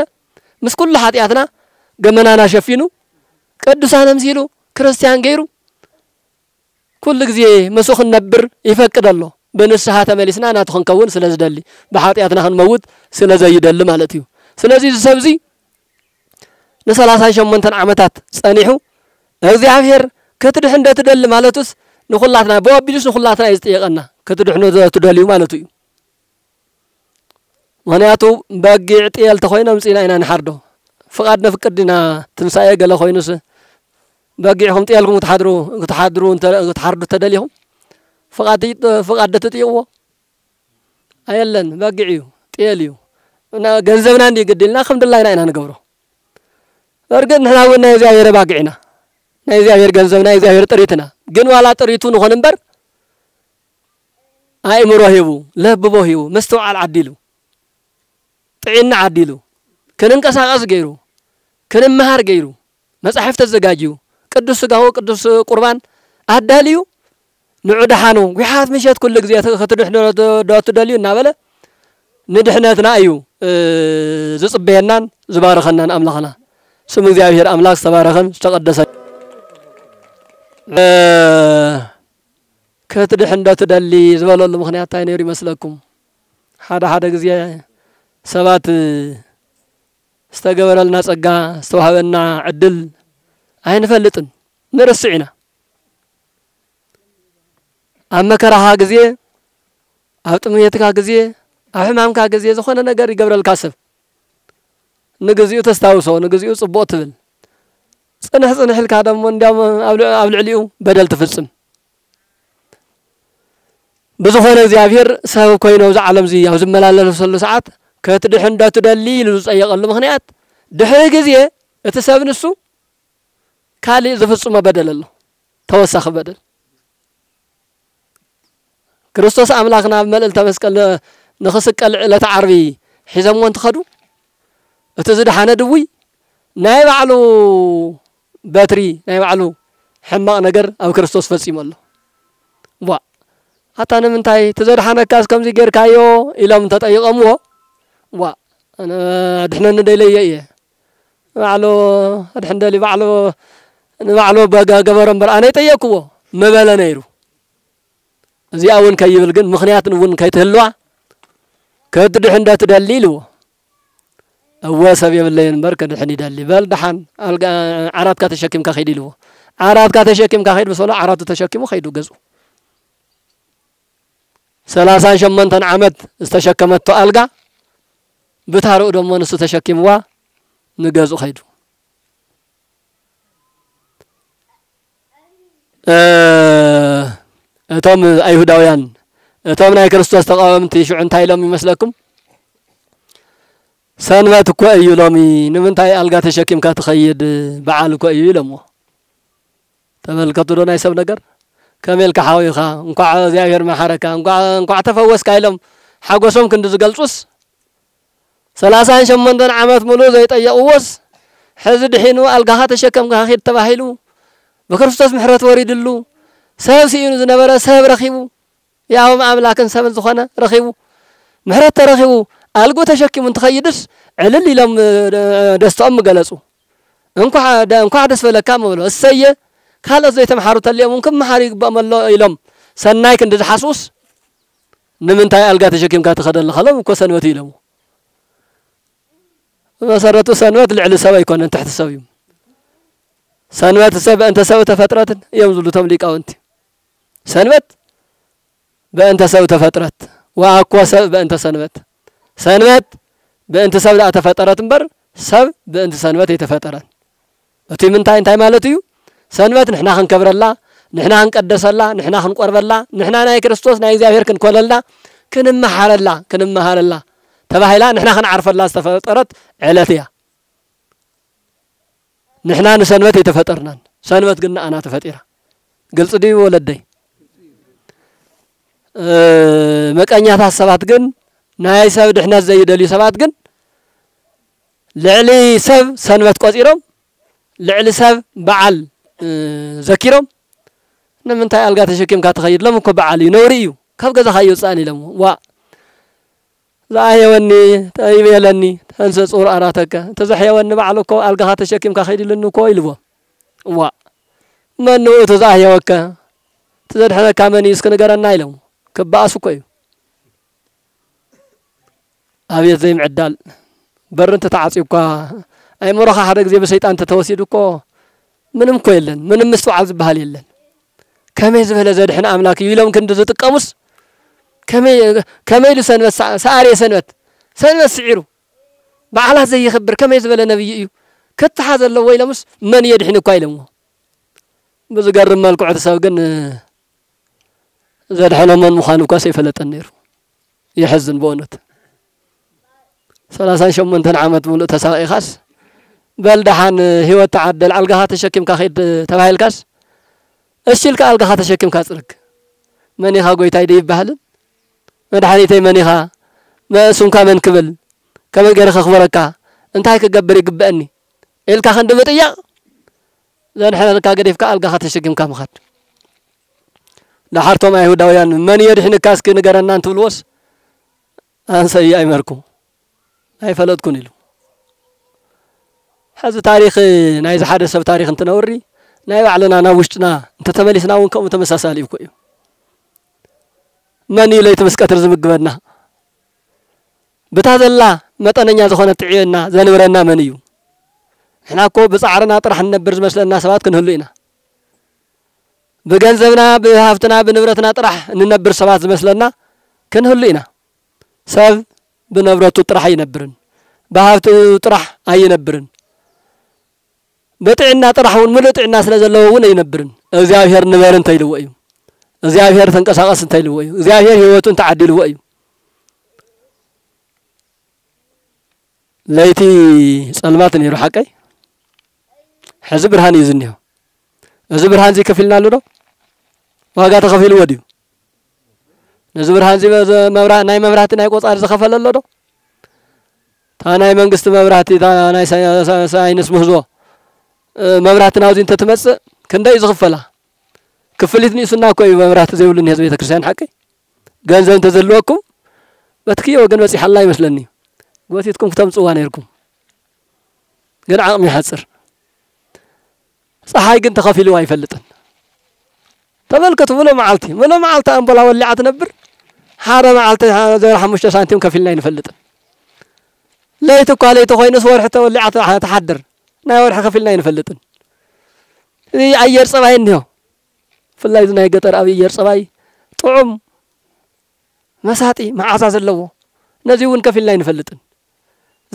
ምስ ኩሉ ኃጢአትና ገመናና ሸፊኑ ቅዱሳን ምሲሉ ክርስቲያን ገይሩ كل جزء مسخ النبر يفكر الله بنسها تملسنا ناتخن كون سلازدلي بحاطياتنا خن موت سلازيد اللي مالتيو سلازي سبزي نسلاسا شمنتن عمتات صنيحو እግዚአብሔር ከትድህ እንደተደል ማለቱስ ንኹላትና በወቢልስ ንኹላትና ይስጠየቀና ከትድህ ነው ተደልዩ ማለቱ እዩ ወንያቱ በግዕ ጤል ተኾይነም ጽና ኢና ንሓርዶ ፍቃድና ፍቅድና ትንሳኤ ገለ ኾይኑስ በግዕኩም ጤልኩም ተሓድሩ ተደልዩም ፍቃድ ተጥይዎ አየለን በግዕዩ ጤልዩ እና ገንዘብና እንዲ ግድልና ከምድላይና ኢና ንገብሮ እርግጥ ንሕና ወና እግዚአብሔር ባግዕና ናይ እግዚአብሔር ገንዘብና እግዚአብሔር ጥሪትና ግን ዋላ ጥሪቱ ንኾን እምበር አይምሮ ሂቡ ለብቦ ሂቡ መስተዋዕል ዓዲሉ ጥዕና ዓዲሉ ከንንቀሳቀስ ገይሩ ከንመሃር ገይሩ መጽሐፍ ተዘጋጂው ቅዱስ ስጋው ቅዱስ ቁርባን አዳልዩ ንዑድሓኑ ጉሓት ምሸት ኩሉ ግዜ ከተድሕነ ተደልዩ እናበለ ንድሕነትና እዩ ዝጽበየናን ዝባረኸናን አምላኽና ስም እግዚአብሔር አምላክ ተባረኸን ተቀደሰ ከትድሕ እንደተደሊ ዝበለሉ ምክንያት አይነር ይመስለኩም ሓደ ግዜ ሰባት استغبرلنا ጸጋ استوهبنا ዕድል አይንፈልጥን ንርስዕና አመከራሃ ግዜ አጥምየትካ ግዜ አህማምካ ግዜ ዝኾነ ነገር ይገብረልካ ሰብ ንግዚኡ ተስታውሶ ንግዚኡ ጽቦት ትብል ጽንሕልካ ደሞ እንዲያም አብልዕሊኡ በደል ትፍጽም ብዙኾነ እግዚአብሔር ሰብ ኮይኑ ዘዓለም ዚ ያው ዝመላለሱ ሰዓት ከትድሕ እንደተደሊ ልጽየቀሉ ምክንያት ድሕሪ ግዜ እቲ ሰብ ንሱ ካሊ ዝፍጽሞ በደል ኣሎ ተወሳኺ በደል ክርስቶስ አምላክና መልእልተ መስቀል ንኽስቀል ዕለተ ዓርቢ ሒዘምዎ እንትኸዱ እቲ ዝድሓነ ድውይ ናይ ባዕሉ በትሪ ናይ ባዕሉ ሕማቕ ነገር ኣብ ክርስቶስ ፈጺሞ ኣሎ ዋ አታነ ምንታይ ተዘድሓነካስ ከምዚ ጌርካዮ ኢሎም ተጠይቀምዎ ዋ አነ ድሕነን ደለየ ባዕሉ ድሕን ደሊ ባዕሉ በገበረም በር አነ ይጠየቅዎ መበለ ነይሩ እዚኣ እውን ከይብል ግን ምክንያት እውን ከይትህልዋ ከትድሕ እንደተደሊልዎ أواسب يبلين بركة الحين يدلي بل دحن عرات كاتشكيم كخيد له عرات كاتشكيم كخيد بس ولا عرات تشكيم وخيدو جزء 38 ዓመት استشكمته ألقى بتارو دمو نسو تشكموا نغزو خيدو اتوم ايهوداويان اتوم ناي كريستوس تقاومتي شو انتاي لهم يمسلكم سنبت كو ايو لومي نمنتاي ألقى تشكم كاتخيد بعال كو ايو لمو تملكتو دو ناي سب نغر كمل كحاويخا انكو زياغير ما حركه انكو تفوس كايلم حقوسهم كند زغلصوس 38 عامات مولو زي طيقوس حزد حينو ألقاها تشكم كاخيد تباهيلو بكريستوس محرت وريدلو سب سينو زنبره سب رخيبو ياهم املاكن سب زخونه رخيبو محرت رخيبو ألقو تشكم تخيدس علل لم دستهم غلصو انكو دس فلكا مولو السيه كاله زي تمحارو تلي ممكن محاري بملو يلم سناي كند حسوس نمنتاي ألقا تشكم كاتخدل خلو كو سنوت يلمو مسرتو سنوات العلي سوا يكون تحت سويم سنوات سبع انت سوى تفترات يمزلو تمليقاو انت سنوات بانت سوى تفترات واكو سب بانت سنوات بانت سب لا تفترات انبر سب بانت سنوات يتفتران اتي منتاي مالتيو سنوات نحنا خنكبرلا نحنا خنقدسلا نحنا خنقربلا نحنا ناي كريستوس ناي እግዚአብሔር كنكوللا كنمهارلا تباهيلا نحنا خنعرفلا استفطرت علتيا نحنا نسنوت يتفطرنا سنوت قلنا انا تفطيره قلص دي ولدي مقانيات حسابات ግን ናይ ሰብ ድሕነት ዘይደልዩ ሰባት ግን ልዕሊ ሰብ ሰንበት ቆፂሮም ልዕሊ ሰብ በዓል ዘኪሮም ንምንታይ ኣልጋ ተሸኪምካ ትኸይድ ለም እኮ በዓል ይነውሪ እዩ ካብ ገዛ ካዩ ጻኒ ለም ዋ ዛየወኒ ተይበለኒ ተንሰ ጾር አራተከ ተዛህየወኒ በዓል እኮ ኣልጋ ተሸኪምካ ኸይድልኒ እኮ ይልዎ ዋ መን ነው ተዛህየወከ ተዘድሐነካ መን ይስከነገረና ይለም ከባሱ እኮ እዩ አብየት ዘይ ምዕዳል በርንተ ተዓጽይኳ አይ ሞራኻ ሓደ ግዜ በሰይጣን ተተወሲድ እኮ ምንም እኮ የለን ምንም ምስተዋዕ ዝባሃል የለን ከመይ ዝበለ ዘድሕና አምላክ ይሎም ክንድ ዝጥቀሙስ ከመይ ሰንበት ሳሪ ሰንበት ስዒሩ በዓላት ዘይ ይخبር ከመይ ዝበለ ነብይ እዩ ከተሓዘለ ወይ ለምስ መን የድሕን እኮ አይለሞ በዝገርም መልኩ ተሰብ ግን ዘድሕና መን ምዃኑ እኮ ሰይፈለጠን ነይሩ يحزن بونت 38 ዓመት ሙሉ ተሳቂኻስ በልዳሃን ህይወት ተዓደል አልጋሃ ተሸኪምካ ኸይድ ተባሂልካስ እሽልካ አልጋሃ ተሸኪምካ ጽርግ መንኻ ጎይታይ ደ ይባሃል መድኃኒተይ መንኻ መስንካ መን ክብል ከመይ ገረኸ ኸበረካ እንታይ ከገብር ይግበአኒ ኤልካ ክንድ በጥያ ዘንሐለካ ገደፍካ አልጋሃ ተሸኪምካ ምኻድ ለሐርቶም አይሁዳውያን መን የድሕንካስ ከነገረና እንትብልወስ አንሰይ አይመርኩ አይፈለጥኩን ይሉ حز تاريخ نايز حدا سب تاريخ انت نوري ناي بعلنا انا وشتنا انت تملسنا ونكم تمساسالي بكو من يلي تمسكتر زمغبنا بتاذلا مطنኛ زخونه ጥዒና ዘንብረና من እዩ احنا እኮ በጻዕርና ጥራሕ ነበር ዝመስለና ሰባት ክንህሉ ኢና በገንዘብና በሀብትና በንብረትና ጥራሕ እንነብር ሰባት ዝመስለና ክንህሉ ኢና ሰብ በንብረቱ ጥራሕ አይነብርን በሀብቱ ጥራሕ አይነብርን በጥዕና ጥራውን ምልጥዕና ስለዘለውን አይነብርን እግዚአብሔር ንበርን ተይልው እዩ እግዚአብሔር ተንቀሳቀስ ተይልው እዩ እግዚአብሔር ህይወቱን ተዓድልው እዩ ለይቲ ጸልማት ነይሩ ሐቀይ ሕዚ ብርሃን ይዝንዩ እዚ ብርሃን ዚ ከፊልና አሉ ነው ዋጋ ተከፊሉ ወዲዩ ነዚ ብርሃን ዚ ናይ መብራህቲ ናይ ቆጻር ዝከፈለሎ ነው ታናይ መንግስት መብራህቲ ታናይ ሳይንስ ምህዞ መብራህትና ወዚ እንተ ተመጽ ክንደይ ዝኸፈላ ክፍሊት ንሱና ኮይ መብራህት ዘይብሉን ህዝብ ቤተክርስቲያን ሐቀይ ገንዘብ ተዘልወኩም በትኪ ወገን ወፂ ሐላ ይመስለኒ ወቲትኩም ተምጽዋ ነይርኩም ግን ዓቅም ይሐጽር ፀሐይ ግን ተኸፊሉ አይፈልጥን ተመልከቱ ብሎ መዓልቲ አንበላ ወልዓት ነበር ሓደ መዓልቲ 05 ሳንቲም ከፊልና ይፈልጥን ለይት ኳለይት ኮይነስ ወርሕተ ወልዓት ተሐድር ናይ ወርሕ ከፊልና ይፈልጥን አየር ጸባይ ነው ፍላይ ዝናይ ገጠር አብይ አየር ጸባይ ጥዑም مساتي مع عزاز اللو نزيون كفيلنا ينفلتن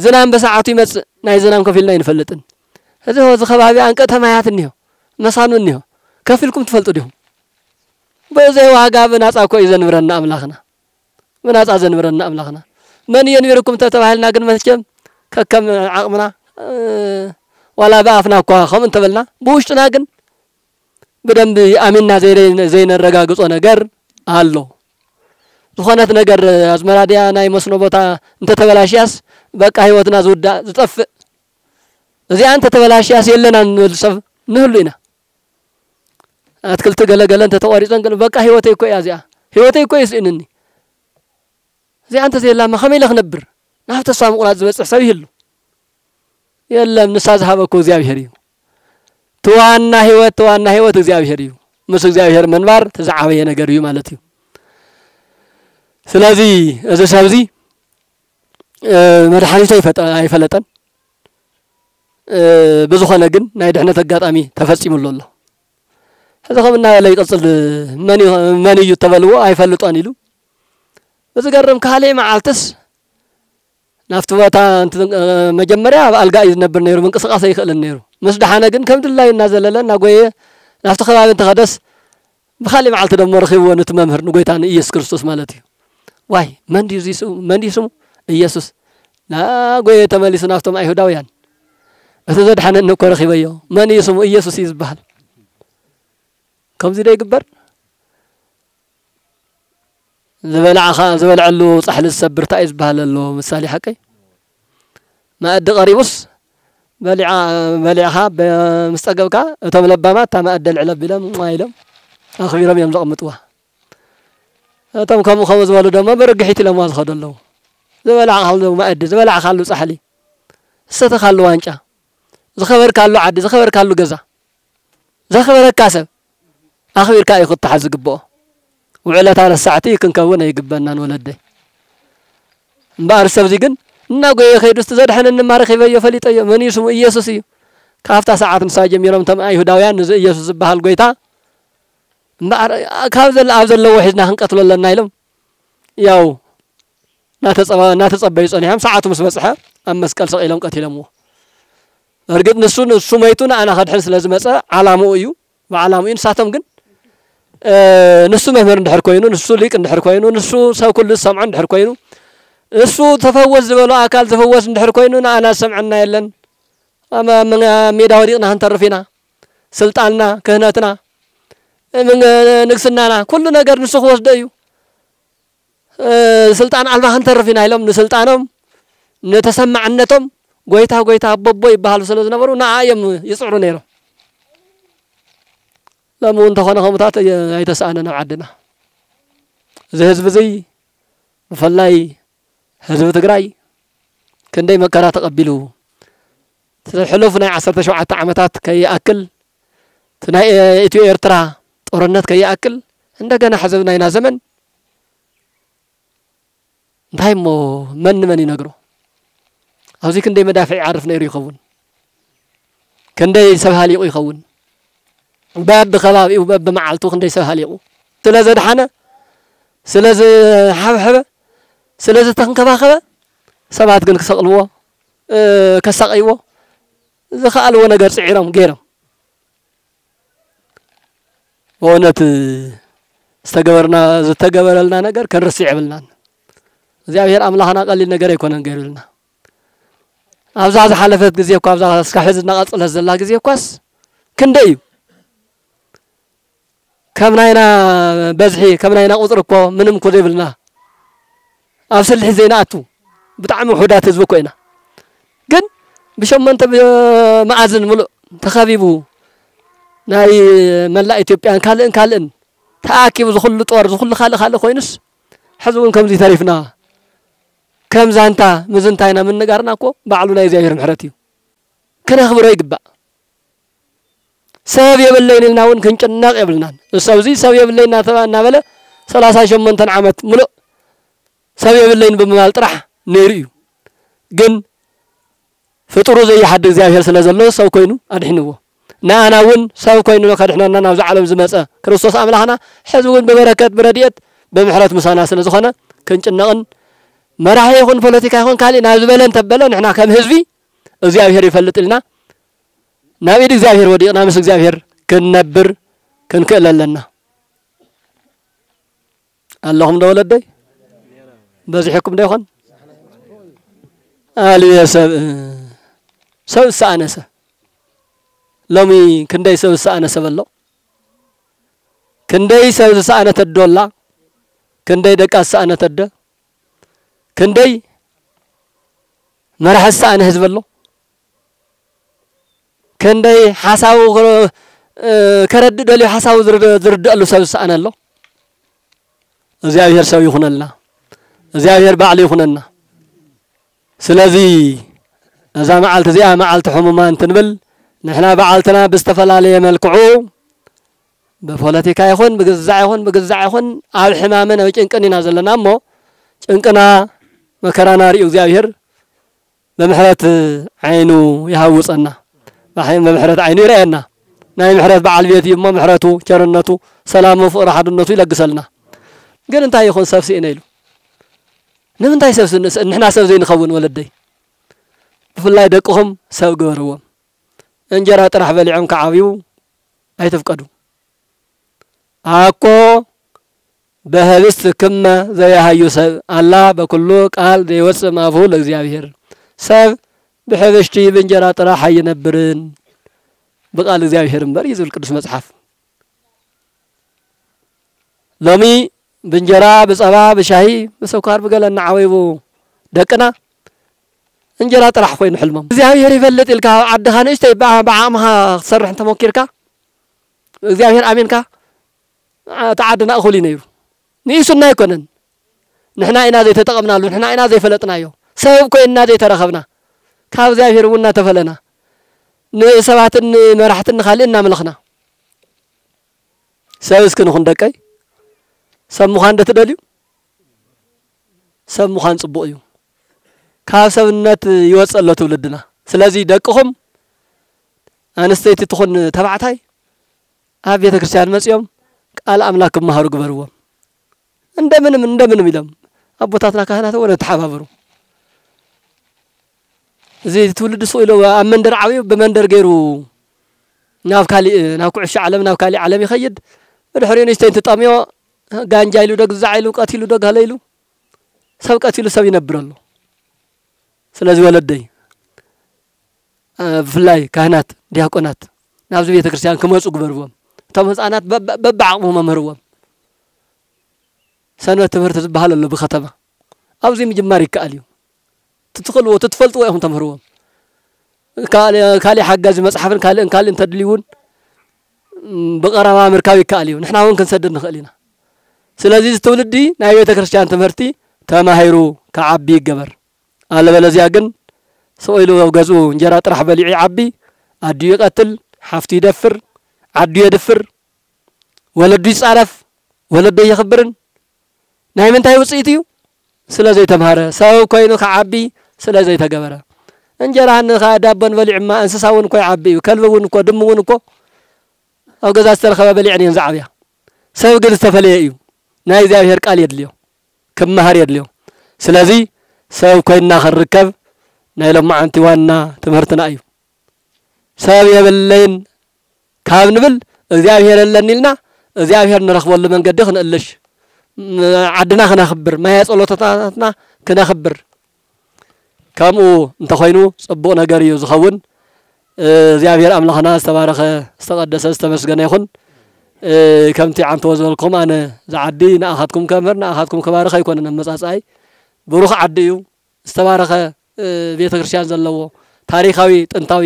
زنام بساعته يمس ناي زنام كفيلنا ينفلتن هذا هو زخبابي أنك تمايات النيو مسانو النيو كفيلكم تفلتوا ديهم بزي واقع بناس أكو إذا نبرنا أملاخنا بناس أذن نبرنا أملاخنا من ينبركم تتباهلنا قد مسجم كم عقمنا ولا بأفنا كواخم انتبلنا بوشتنا قن بدن بأمنا زين الرقاقص ونقر هالو زخانت نقر أزمرا ديا ناي مسنو بوتا انت تبلاشياس بقى هيوتنا زودا زطفق زي أنت تبلاشياس يلنا نلسف نهلونا أتكلت قال أنت تواريزان قال بقى هيوتي كوي أزيا هيوتي كويس إنني زي أنت زي الله ما خمي لك نبر نافت السامق ولا زبس حسابي هلو يلا من ساز هابكو زيابي هريو توانا هيوت زيابي هريو مسك زيابي هر منبر تزعبي نقريو مالتيو سلازي إذا سابزي مرحانيته يفلتن بزخنا جن نايدحنا تقاط أمي تفسي من الله هذا خمنا لا يقصد ماني يتبلوا يفلت أنيلو بس قرم كهالي معالتس نفتوتا أنت مجمرة ألقى ينبر نيرو من قصة قصة يخل النيرو مش دحنا جن كم دللا ينزل لنا نقويه نفتخذ على انتخدس بخالي معالت دمر خيو ونتممهر نقويتان إيس كريستوس مالتي واي من يسمو إيسوس لا قويه تملي سنافتم أي هداويان أتزاد حنا نكور خيبيو من يسمو إيسوس يزبحل كم زي يكبر زبل علو صحل السبر تايز بهاللو مثالي حقي ما أد قريبوس بلعها بمستقبكا تملبامات ما أد العلب بلا ما يلم أخيرا يمزق متوه تم كم خمس والو دم برجحيت لما أخذ الله زبلع خلو ما أد زبلع خلو صحلي ستخلو وانجا زخبر كالو عدي زخبر كالو جزا زخبر كاسب أخير كاي خط حزق بو وعلت على الساعتي كن كونه يقبلنا نولده بارسب زيجن نقول خير استزاد حنا نمارخ يبي فليت أيه من يسمو إيسوسي كافتا ساعات مساجم يوم تم أيه داويان نز إيسوس بهالقويتا بار كافز الأفضل لو حزنا هنقتل ولا نايلم ياو ناتصب بيصني هم ساعات مسبسحة أما مسكال سقيلهم قتيلمو أرجع نسون سميتنا أنا خد حس لازم أسأل علامة أيو وعلامة إن ساعتهم جن نسو مهمر ندحر كوينو نسو ليك ندحر كوينو نسو سو كل السمع ندحر كوينو نسو تفوز بلو أكل تفوز ندحر كوينو أنا سمعنا يلن أما من ميدا وريقنا هنترفينا سلطاننا كهنتنا من نقصنا كل نجار نسو خوص دايو سلطان على هنترفينا يلهم نسلطانهم نتسمع عنتهم قويتها بوبوي بحال سلوز نبرو نعايم يصعروا نيرو لما انتخنا خمطات يتسألنا نعدنا زي حزب زي فلاي حزب تقراي كان دايما كرا تقبلوا حلوفنا 17 عامات كي أكل تناي إتيو إيرترا طورنت كي أكل عندنا حزبنا هنا زمن دايمو من ينقرو هذي كان دايما دافع عرفنا يخون كان داي سبها لي يخون باب بخلافي وباب بمعلتو خندي سهاليقو سلازد حنا سلاز حبحبه سلاز تنكباخبه سبات كن كسقلوا كسقيو زخالو ነገር ጽዒሮም ገይሮም ወነት ዝተገበረልና ነገር ከንርስዕ ይብልናን እግዚአብሔር አምላኽና ቀሊል ነገር አይኮነን ገይሩልና አብዛ ዝሓለፈት ጊዜ እኮ አብዛ እስካሕዝ እናቀጽለ ዘላ ጊዜ እኮስ ክንደይ كم ناينا بزحي كم ناينا قطركو منم كو زيبلنا أفسلح زيناتو بتعمل حدات زبكوينا جن بشم أنت معازن ملو تخابيبو ناي من لا إثيوبيان كالن تأكيد زخل طور زخل خال خوينس حزون كم زي تعرفنا كم زانتا مزنتاينا من نجارناكو بعلو لا يزاير محرتيو كنا خبره يقبأ سبب يبلين لنا ون كنجنا قبلنا السوزي سبب يبلين ناتبعنا بلا 38 عامات ملو سبب يبلين بمال طرح نيريو جن فطرو زي حد እግዚአብሔር ስለዘለው ሰው ኮይኑ አድሕንዎ ናና ውን ሰው ኮይኑ ከድሕነና ናብ ዓለም ዝመጸ ክርስቶስ አምላኽና ሕዝቡን በበረከት በረድኤት በምሕረት ምሳና ስለዝኾነ كنجنقن مراه يكون بوليتيكا يكون كالي نازبلن تبلن احنا كم حزبي እግዚአብሔር ይፈልጥልና ናቢድ እግዚአብሔር ወዲቅና ምስ እግዚአብሔር كننبر كنكللنا اللهم دولدي بزحكم ده يكون علي سو سانسه لومي كندي سو سانسه بلو كندي سو سانه تدولا كندي دقا سانه تد كندي مرح سانه حزبلو كندي حساو كرد دلي حساو زرد له سو سانه له እግዚአብሔር ሰው ይሁንና እግዚአብሔር ባዕል ይሁንና ስለዚህ እዛ መዓልት እዚኣ መዓልት ሕሙማን ትንብል ንሕና በዓልትና ብዝተፈላለየ መልክዑ በፖለቲካ ይኹን ብግዛዕ ይኹን ኣብ ሕማምን ኣብ ጭንቅን ኢና ዘለና እሞ ጭንቅና መከራና ሪኡ እግዚአብሔር በምሕረት ዓይኑ ይሃውፀና በምሕረት ዓይኑ ይረአየና ናይ ምሕረት በዓል ቤት እሞ ምሕረቱ ቸርነቱ ሰላሙ ፍቅሪ ሓድነቱ ይለግሰልና ግን እንታይ ይኹን ሰብሲ ኢና ኢሉ ንምንታይ ሰብሲ ንሕና ሰብ ዘይንኸውን ወለደይ ብፍላይ ደቅኹም ሰብ ገበርዎም እንጀራ ጥራሕ በሊዖም ከዓብዩ ኣይትፍቀዱ አኮ በህብስት ክመ ዘያሃዩ ሰብ አላ በኩሉ ቃል ዘይወፅእ ማፉ ለእግዚአብሔር ሰብ ብሕብሽቲ ብእንጀራ ጥራሕ ኣይነብርን በቃል እግዚአብሔር እምበር ይዝብል ቅዱስ መጽሐፍ ሎሚ بنجرا بصبا بشاي بسكر بقلنا عويبو دقنا انجرا طرح خوين حلمم እግዚአብሔር ይፈልጥ ilka አድሃን እስተይ ባዓምሃ ሰርሕ እንተ ሞኪርካ እግዚአብሔር አሜንካ ተዓድና እኹሊ ነይሩ ንይሱና ይኮነን ንሕና ኢና ዘይተጠቀምናሉ ንሕና ኢና ዘይፈለጥናዮ ሰብ ኮይና ዘይተረኸብና ካብ እግዚአብሔር ውና ተፈለና ንሰባትን መራሕትን ካልእና መልኽና ሰብስ ክንኹን ደቀይ سموخان دتدليو سموخان صبويو كاسبنت يوصل لتولدنا سلازي دقهم انستيت تكون تبعتاي ابيته ክርስቲያን መጽዮም ቃል አምላክ ማህሩ ግበርዎ እንደምንም ይለም አቦታትና ካህናት ወደ ተሐባበሩ እዚ ትውልድ ሶይሎ አመንደር ዓብዩ በመንደር ገይሩ ናብ ኩዕሻ ዓለም ናብ ካሊ ዓለም ይኸይድ ድሕሪን ስቴንት ተጣሚዮ ጋንጃ ይሉ ደግ ዛይሉ ቀቲሉ ደግ ሃለይሉ ሰብ ቀቲሉ ሰብ ይነብራሉ ስለዚህ ወለደይ ፍላይ ካህናት ዲያቆናት ናብዚ ቤተ ክርስቲያን ከመጹ ግበርዎም ተም ህፃናት በባዕሙ መምህርዎም ሰንበት ትምህርት ዝባሃለሉ በከተማ አብዚ ምጅማር ይካልዩ ትትخلو ትትፈልጡ ወይሁን ተምህርዎም ካሊ ሓጋዚ መጽሐፍን ካልእን ተድልዩን በቀረባ ምርካብ ይካልዩ ንሕና ወን ከንሰድድ ንኽእሊና ስለዚህ ትውልዲ ናይ ቤተ ክርስቲያን ትምህርቲ ተማሂሩ ከዓቢ ይገበር አለበለዚያ ግን ሰውይሉ ገዙ እንጀራ ጥራሕ በሊዕ ዓቢ አድዩ ይቀትል ሓፍቲ ይደፍር አድዩ ይደፍር ወለዱ ይጻረፍ ወለዱ ይخبርን ናይ ምንታይ ውጽኢት እዩ ስለዚህ ተማሃረ ሰው ኮይኑ ከዓቢ ስለዚህ ተገበረ እንጀራን ዳቦን በሊዕማ እንስሳውን ኮይ ዓቢ ከልበውን ኮ ድምውን ኮ አው ገዛ ዝተረኸበ በሊዕን ይንዛዕብያ ሰብ ግን ዝተፈለየ እዩ ናይ እግዚአብሔር ቃል የድልዮ ከመሃር የድልዮ ስለዚህ ሰብ ኮይና ክርከብ ናይ ለማዓንቲ ዋና ትምህርትና እዩ ሰብ የበለይን ካብ ንብል እግዚአብሔር ለኒልና እግዚአብሔር ንረኽበሉ መንገዲ ክንእልሽ ዓድና ክናኽብር ማያ ጸሎታትና ክናኽብር ከምኡ እንተ ኮይኑ ጽቡቕ ነገር እዩ ዝኸውን እግዚአብሔር አምላኽና ዝተባረኸ ዝተቀደሰ ዝተመስገነ ይኹን ከምቲ ዓንተ ወዘልኩም አነ ዝዓዲ ንኣኻትኩም ከመር ንኣኻትኩም ከባረኸ ይኮነን መጻጻይ ብሩኽ ዓዲ እዩ ዝተባረኸ ቤተ ክርስቲያን ዘለዎ ታሪኻዊ ጥንታዊ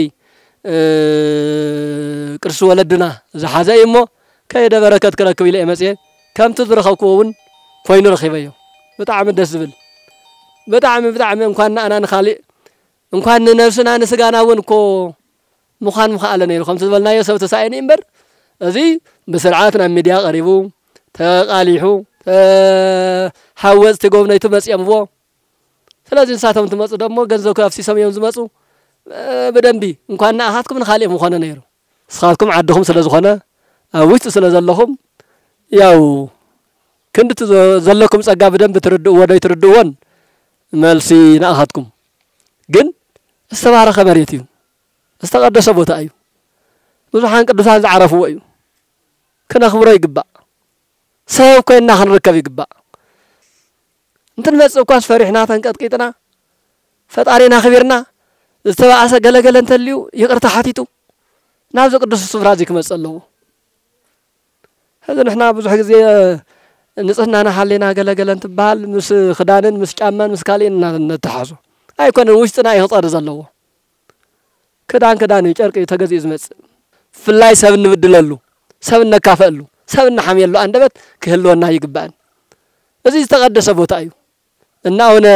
ቅርስ ወለድና ዝሓዘ እሞ ከይደ በረከት ክረክብ ኢለ መጽየ ከምቲ ዝረኸብኩውን ኮይኑ ረኺበዮ በጣም ደስ ዝብል በጣም እንኳን አና ንኻሊ እንኳን ነፍስና ንስጋናውን ኮ ሙኻን ምኻለ ነይሩ ከምቲ ዝበልናዮ ሰብ ተሳይኒ እምበር እዚ በስርዓትና ሚዲያ ቀሪቡ ተቃሊሑ ሓወጽ ተጎብነይቱ መጽየምዎ ስለዚህ እንሳቶም ትመጹ ደሞ ገንዘብ ከፍሲ ሰምዮም ዝመጹ በደንቢ እንኳን አኻትኩም ንኻሊ ምኾነ ነይሩ ስኻትኩም ዓድኹም ስለዝኾነ ውስጥ ስለዘለኹም ያው كنت زلكم صقا بدن بتردوا ودا يتردون ملسي ناخذكم جن استبارخ مريتيو استقدس بوتا ايو ብዙሓን ቅዱሳን ዝዓረፍዎ እዩ ክነኽብሮ ይግባእ ሰብ ኮይና ክንርከብ ይግባእ እንትንመጽእ እኳስ ፈሪሕና ተንቀጥቂጥና ፈጣሪና ኸቢርና ዝተባኣሰ ገለገለ እንተልዩ ይቅርታ ሓቲቱ ናብዚ ቅዱስ ስፍራ እዚ ክመጽእ ኣለዎ ሕዚ ንሕና ብዙሕ ግዜ ንጽህናና ሓሌና ገለገለ እንትበሃል ምስ ክዳንን ምስ ጫማን ምስ ካልእን ነተሓዙ ኣይኮነን ውሽጥና ይኽጸር ዘለዎ ክዳን እዩ ጨርቂ ተገዚኡ ዝመጽእ ፍላይ ሰብ ንብድለሉ ሰብ ነካፈሉ ሰብ ንሓምየሉ አንደበት ክህልወና ይግባን እዚ ዝተቀደሰ ቦታ እዩ እና ወነ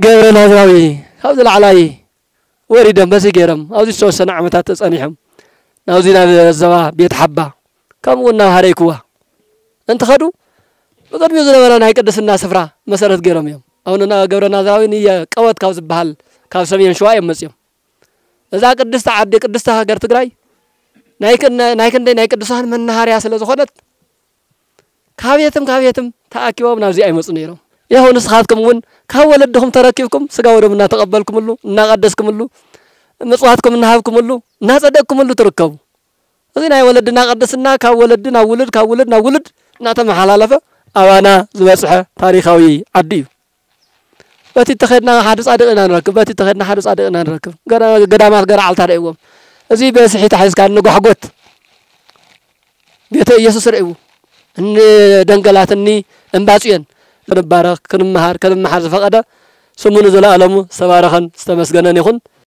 ገብረ ናዝራዊ ካብ ዝለዕላይ ወሪደም በዚ ገይሮም ኣብዚ ዝተወሰነ ዓመታት ተጸኒሖም ናብዚ ናብ ዘባ ቤት ሓባ ከምኡ ናብ ሃረይክዋ እንትኸዱ ብቅድሚኡ ዝነበረ ናይ ቅድስና ስፍራ መሰረት ገይሮም እዮም አሁንና ገብረ ናዝራዊ ቀወት ካብ ዝበሃል ካብ ሰሜን ሸዋ እዮም መጽዮም እዛ ቅድስት ዓዲ ቅድስት ሃገር ትግራይ ናይ ክንደይ ናይ ቅዱሳን መናሃርያ ስለ ዝኾነት ካብየትም ተኣኪቦም ናብዚ ኣይመጹ ነይሮም ይሁን ንስኻትኩም እውን ካብ ወለድኩም ተረኪብኩም ስጋ ወደም እናተቀበልኩምሉ እናቀደስኩምሉ ምጽዋትኩም እናሃብኩምሉ እናጸደቅኩምሉ ትርከቡ እዚ ናይ ወለድና ቅድስና ካብ ወለድ ናብ ውልድ ካብ ውልድ ናብ ውልድ እናተመሓላለፈ ኣባና ዝበጽሐ ታሪኻዊ ዓዲ እዩ በቲ ተኸድና ሓደ ጻድቅና ንረክብ በቲ ተኸድና ሓደ ጻድቅና ንረክብ ገዳማት ገራዓልታ ደይዎም እዚ በስሒት ሓይስካ ንጓሕጎት ቤተ ኢየሱስ ርእዩ እን ደንገላትኒ እንባጽየን ክንባረኽ ክንመሃር ዝፈቀደ ስሙን ዘለዓለሙ ዝተባረኸን ዝተመስገነን ይኹን